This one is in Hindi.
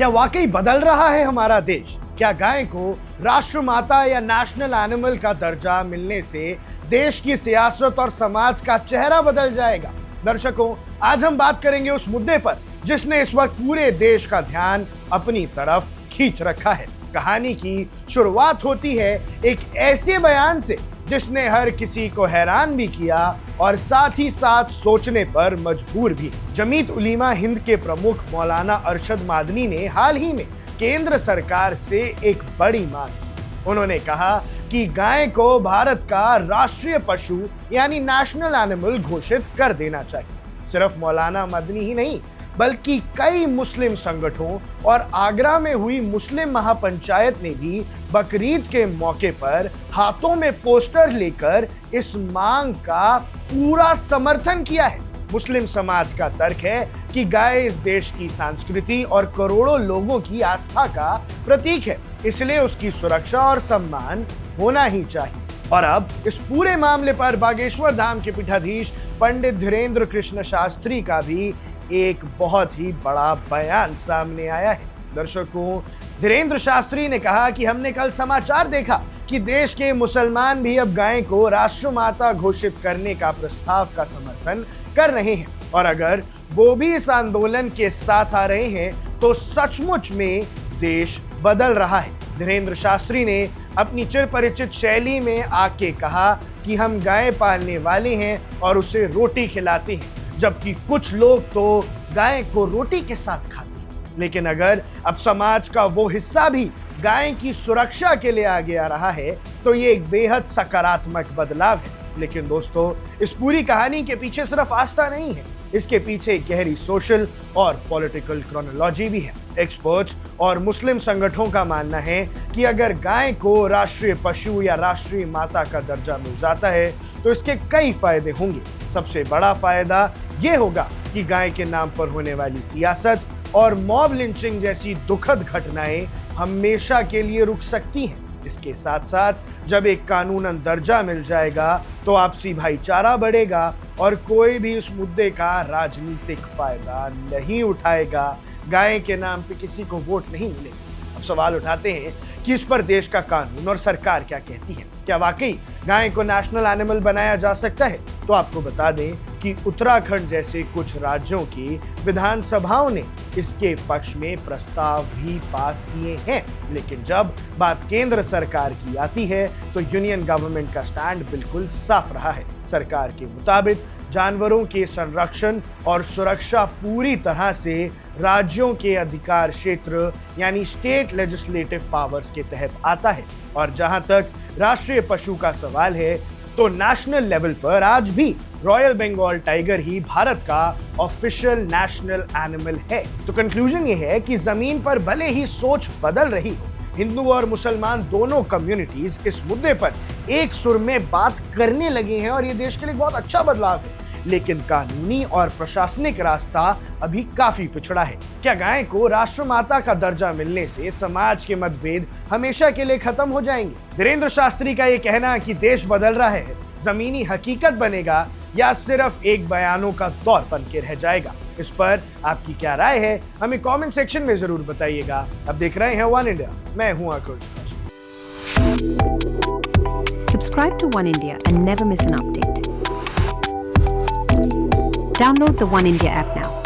क्या वाकई बदल रहा है हमारा देश? क्या गाय को राष्ट्रमाता या नेशनल एनिमल का दर्जा मिलने से देश की सियासत और समाज का चेहरा बदल जाएगा? दर्शकों, आज हम बात करेंगे उस मुद्दे पर जिसने इस वक्त पूरे देश का ध्यान अपनी तरफ खींच रखा है। कहानी की शुरुआत होती है एक ऐसे बयान से जिसने हर किसी को हैरान भी किया और साथ ही साथ सोचने पर मजबूर भी। जमीयत उलेमा हिंद के प्रमुख मौलाना अरशद मादनी ने हाल ही में केंद्र सरकार से एक बड़ी मांग की। उन्होंने कहा कि गाय को भारत का राष्ट्रीय पशु यानी नेशनल एनिमल घोषित कर देना चाहिए। सिर्फ मौलाना मदनी ही नहीं, बल्कि कई मुस्लिम संगठनों और आगरा में हुई मुस्लिम महापंचायत ने भी बकरीद के मौके पर हाथों में पोस्टर लेकर इस मांग का पूरा समर्थन किया है। मुस्लिम समाज का तर्क है कि गाय इस देश की संस्कृति और करोड़ों लोगों की आस्था का प्रतीक है, इसलिए उसकी सुरक्षा और सम्मान होना ही चाहिए। और अब इस पूरे मामले पर बागेश्वर धाम के पीठाधीश पंडित धीरेन्द्र कृष्ण शास्त्री का भी एक बहुत ही बड़ा बयान सामने आया है। दर्शकों, धीरेन्द्र शास्त्री ने कहा कि हमने कल समाचार देखा कि देश के मुसलमान भी अब गाय को राष्ट्रमाता घोषित करने का प्रस्ताव का समर्थन कर रहे हैं, और अगर वो भी इस आंदोलन के साथ आ रहे हैं तो सचमुच में देश बदल रहा है। धीरेन्द्र शास्त्री ने अपनी चिरपरिचित शैली में आके कहा कि हम गाय पालने वाले हैं और उसे रोटी खिलाते हैं, जबकि कुछ लोग तो गाय को रोटी के साथ खाते हैं। लेकिन अगर अब समाज का वो हिस्सा भी गाय की सुरक्षा के लिए आगे आ रहा है तो ये एक बेहद सकारात्मक बदलाव है। लेकिन दोस्तों, इस पूरी कहानी के पीछे सिर्फ आस्था नहीं है, इसके पीछे एक गहरी सोशल और पॉलिटिकल क्रोनोलॉजी भी है। एक्सपर्ट्स और मुस्लिम संगठनों का मानना है कि अगर गाय को राष्ट्रीय पशु या राष्ट्रीय माता का दर्जा मिल जाता है तो इसके कई फायदे होंगे। सबसे बड़ा फायदा ये होगा कि गाय के नाम पर होने वाली सियासत और मॉब लिंचिंग जैसी दुखद घटनाएं हमेशा के लिए रुक सकती हैं। इसके साथ साथ जब एक कानूनन दर्जा मिल जाएगा तो आपसी भाईचारा बढ़ेगा और कोई भी इस मुद्दे का राजनीतिक फायदा नहीं उठाएगा। गाय के नाम पे किसी को वोट नहीं मिलेगा। अब सवाल उठाते हैं कि इस पर देश का कानून और सरकार क्या कहती है। क्या वाकई गाय को नेशनल एनिमल बनाया जा सकता है? तो आपको बता दें कि उत्तराखंड जैसे कुछ राज्यों की विधानसभाओं ने इसके पक्ष में प्रस्ताव भी पास किए हैं। लेकिन जब बात केंद्र सरकार की आती है तो यूनियन गवर्नमेंट का स्टैंड बिल्कुल साफ रहा है। सरकार के मुताबिक जानवरों के संरक्षण और सुरक्षा पूरी तरह से राज्यों के अधिकार क्षेत्र यानी स्टेट लेजिस्लेटिव पावर्स के तहत आता है। और जहां तक राष्ट्रीय पशु का सवाल है तो नेशनल लेवल पर आज भी रॉयल बंगाल टाइगर ही भारत का ऑफिशियल नेशनल एनिमल है। तो कंक्लूजन ये है कि जमीन पर भले ही सोच बदल रही हो, हिंदू और मुसलमान दोनों कम्युनिटीज इस मुद्दे पर एक सुर में बात करने लगे हैं और ये देश के लिए बहुत अच्छा बदलाव है। लेकिन कानूनी और प्रशासनिक रास्ता अभी काफी पिछड़ा है। क्या गाय को राष्ट्रमाता का दर्जा मिलने से समाज के मतभेद हमेशा के लिए खत्म हो जाएंगे? धीरेन्द्र शास्त्री का ये कहना कि देश बदल रहा है जमीनी हकीकत बनेगा या सिर्फ एक बयानों का दौर बन के रह जाएगा? इस पर आपकी क्या राय है, हमें कमेंट सेक्शन में जरूर बताइएगा। अब देख रहे हैं वन इंडिया, मैं हूं आकाश। Subscribe to One India and never miss an update. Download the One India app now.